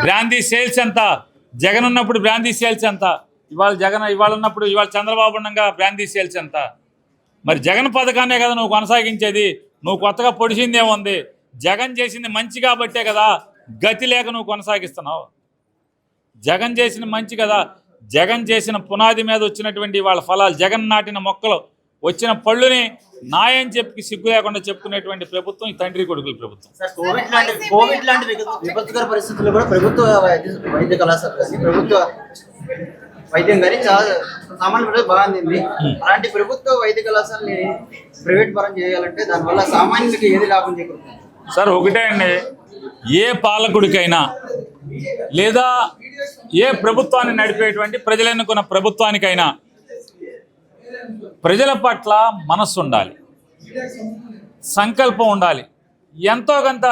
Brandy sales ఎంత? జగన్ ఉన్నప్పుడు brandy sales ఎంత? ఇవాళ ఉన్నప్పుడు ఇవాళ చంద్రబాబు ఉండగా బ్రాందీ సేల్స్ ఎంత? మరి జగన్ పథకాన్నే కదా నువ్వు కొనసాగించేది. నువ్వు కొత్తగా పొడిచిందేముంది? జగన్ చేసింది మంచి కాబట్టే కదా గతి లేక నువ్వు కొనసాగిస్తున్నావు. జగన్ చేసిన మంచి కదా. జగన్ చేసిన పునాది మీద వచ్చినటువంటి వాళ్ళ ఫలాలు, జగన్ నాటిన మొక్కలు వచ్చిన పళ్ళుని నాయని చెప్పి సిగ్గు లేకుండా చెప్పుకునేటువంటి ప్రభుత్వం ఈ తండ్రి కొడుకుల ప్రభుత్వం. కోవిడ్ లాంటి విపత్తుకర పరిస్థితుల్లో కూడా ప్రభుత్వ వైద్య కళాశాల కానీ ప్రభుత్వ వైద్యం కానీ చాలా సామాన్య ప్రజలు బాగా అందింది. అలాంటి ప్రభుత్వ వైద్య కళాశాలని ప్రైవేట్ పరం చేయాలంటే దానివల్ల సామాన్యులకి ఏది లాభం చేకూరుతుంది? సార్ ఒకటే అండి, ఏ పాలకుడికైనా లేదా ఏ ప్రభుత్వాన్ని నడిపేటువంటి ప్రజలు ఎన్నుకున్న ప్రభుత్వానికైనా ప్రజల పట్ల మనస్సు ఉండాలి, సంకల్పం ఉండాలి. ఎంతో కొంత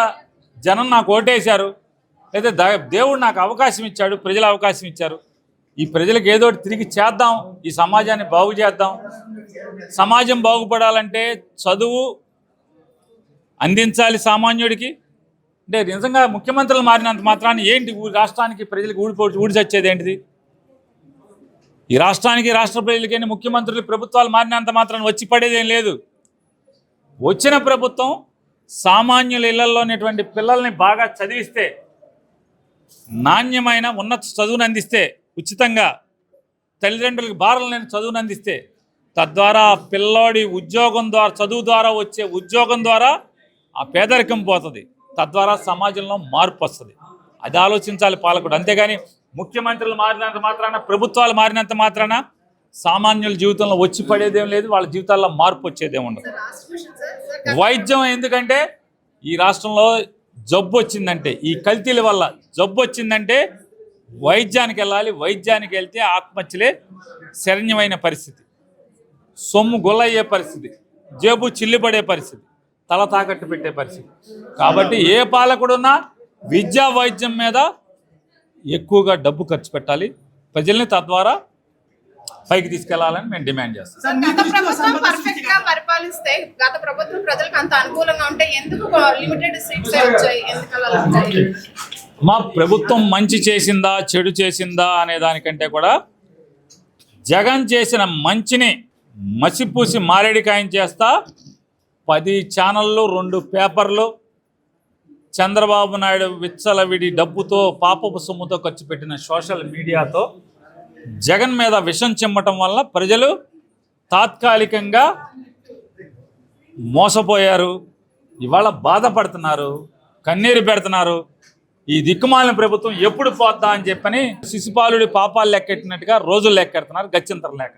జనం నాకు ఓటేశారు, లేదా దేవుడు నాకు అవకాశం ఇచ్చాడు, ప్రజలు అవకాశం ఇచ్చారు, ఈ ప్రజలకు ఏదో తిరిగి చేద్దాం, ఈ సమాజాన్ని బాగు చేద్దాం. సమాజం బాగుపడాలంటే చదువు అందించాలి సామాన్యుడికి. అంటే నిజంగా ముఖ్యమంత్రులు మారినంత మాత్రాన్ని ఏంటి రాష్ట్రానికి ప్రజలకు ఊడి చచ్చేది ఏంటిది? ఈ రాష్ట్రానికి రాష్ట్ర ప్రజలకి ముఖ్యమంత్రులు ప్రభుత్వాలు మారినంత మాత్రాన్ని వచ్చి పడేదేం లేదు. వచ్చిన ప్రభుత్వం సామాన్యుల ఇళ్లలోనేటువంటి పిల్లల్ని బాగా చదివిస్తే, నాణ్యమైన ఉన్నత చదువును అందిస్తే, ఉచితంగా తల్లిదండ్రులకు భారం లేని చదువును అందిస్తే, తద్వారా పిల్లోడి ఉద్యోగం ద్వారా, చదువు ద్వారా వచ్చే ఉద్యోగం ద్వారా ఆ పేదరికం పోతుంది, తద్వారా సమాజంలో మార్పు వస్తుంది. అది ఆలోచించాలి పాలకుడు. అంతేగాని ముఖ్యమంత్రులు మారినంత మాత్రాన, ప్రభుత్వాలు మారినంత మాత్రాన సామాన్యుల జీవితంలో వచ్చి పడేదేం లేదు, వాళ్ళ జీవితాల్లో మార్పు వచ్చేదేం ఉండదు. వైద్యం ఎందుకంటే ఈ రాష్ట్రంలో జబ్బు వచ్చిందంటే, ఈ కల్తీల వల్ల జబ్బు వచ్చిందంటే వైద్యానికి వెళ్ళాలి. వైద్యానికి వెళ్తే ఆత్మహత్యలే శరణ్యమైన పరిస్థితి, సొమ్ము గొల్లయ్యే పరిస్థితి, జేబు చిల్లిపడే పరిస్థితి, తల తాకట్టు పెట్టే పరిస్థితి. కాబట్టి ఏ పాలకుడున్నా విద్యా వైద్యం మీద ఎక్కువగా డబ్బు ఖర్చు పెట్టాలి, ప్రజల్ని తద్వారా పైకి తీసుకెళ్లాలని మేము డిమాండ్ చేస్తాం. గత ప్రభుత్వం ప్రజలకు అంత అనుకూలంగా ఉంటే ఎందుకు లిమిటెడ్ సీట్స్ వచ్చాయి? మా ప్రభుత్వం మంచి చేసిందా చెడు చేసిందా అనే దానికంటే కూడా జగన్ చేసిన మంచిని మసిపూసి మారేడికాయం చేస్తా 10 ఛానళ్ళు, 2 పేపర్లు, చంద్రబాబు నాయుడు విచ్చలవిడి డబ్బుతో, పాపపు సొమ్ముతో ఖర్చు పెట్టిన సోషల్ మీడియాతో జగన్ మీద విషం చిమ్మటం వల్ల ప్రజలు తాత్కాలికంగా మోసపోయారు. ఇవాళ బాధపడుతున్నారు, కన్నీరు పెడుతున్నారు. ఈ దిక్కుమాలిన ప్రభుత్వం ఎప్పుడు పోద్దా అని చెప్పని శిశుపాలుడి పాపాలు లెక్కెట్టినట్టుగా రోజులు లెక్కెడుతున్నారు, గత్యంతరం లేక.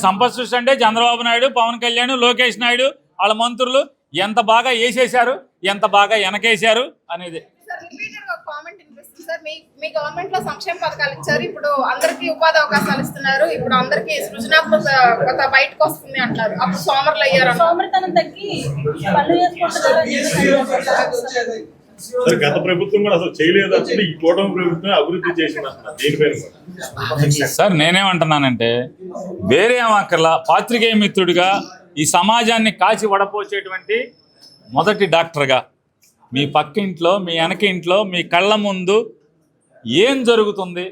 సంపద సృష్టి అంటే చంద్రబాబు నాయుడు, పవన్ కళ్యాణ్, లోకేష్ నాయుడు, వాళ్ళ మంత్రులు ఎంత బాగా వేసేశారు, ఎంత బాగా వెనకేశారు అనేది. మీ గవర్నమెంట్ లో సంక్షేమ పథకాలు ఇచ్చారు, ఇప్పుడు అందరికి ఉపాధి అవకాశాలు ఇస్తున్నారు, ఇప్పుడు అందరికి సృజనాత్మకత బయటకు వస్తుంది అంటారు. అప్పుడు సోమరులు అయ్యారు, సోమరితనం తగ్గి పనులు చేసుకుంటున్నారు. గత ప్రభుత్వం కూడా అసలు చేయలేదు, అసలు ఈ కూటమి ప్రభుత్వం అభివృద్ధి చేసింది. సార్ నేనేమంటున్నానంటే, వేరే అక్కర్లా, పాత్రికేయ మిత్రుడిగా ఈ సమాజాన్ని కాచి వడపోసేటువంటి మొదటి డాక్టర్గా మీ పక్క ఇంట్లో, మీ వెనక ఇంట్లో, మీ కళ్ళ ముందు ఏం జరుగుతుంది,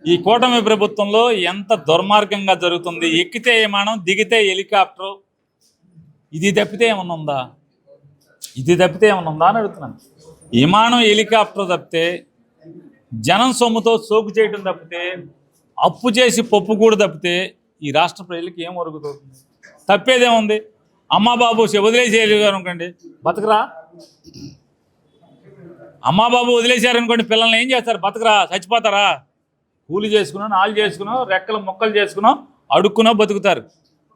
ఈ కూటమి ప్రభుత్వంలో ఎంత దుర్మార్గంగా జరుగుతుంది, ఎక్కితే విమానం, దిగితే హెలికాప్టరు, ఇది తప్పితే ఏమన్నా ఉందా? ఇది తప్పితే ఏమన్నా ఉందా అని అడుగుతున్నాను. విమానం, హెలికాప్టర్ తప్పితే, జనం సొమ్ముతో సోకు చేయడం తప్పితే, అప్పు చేసి పప్పు కూడా తప్పితే ఈ రాష్ట్ర ప్రజలకి ఏం ఒరుగుతుంది? తప్పేదేముంది? అమ్మా బాబు వదిలేసేయలేరు అనుకోండి, బతకరా? అమ్మా బాబు వదిలేశారనుకోండి, పిల్లల్ని ఏం చేస్తారు? బతకరా? చచ్చిపోతారా? కూలి చేసుకున్నాం, నాలు చేసుకున్నాం, రెక్కలు మొక్కలు చేసుకున్నాం, అడుక్కున్నా బతుకుతారు.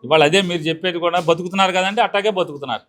ఇవాళ అదే మీరు చెప్పేది కూడా, బతుకుతున్నారు కదంటే అట్టాగే బతుకుతున్నారు.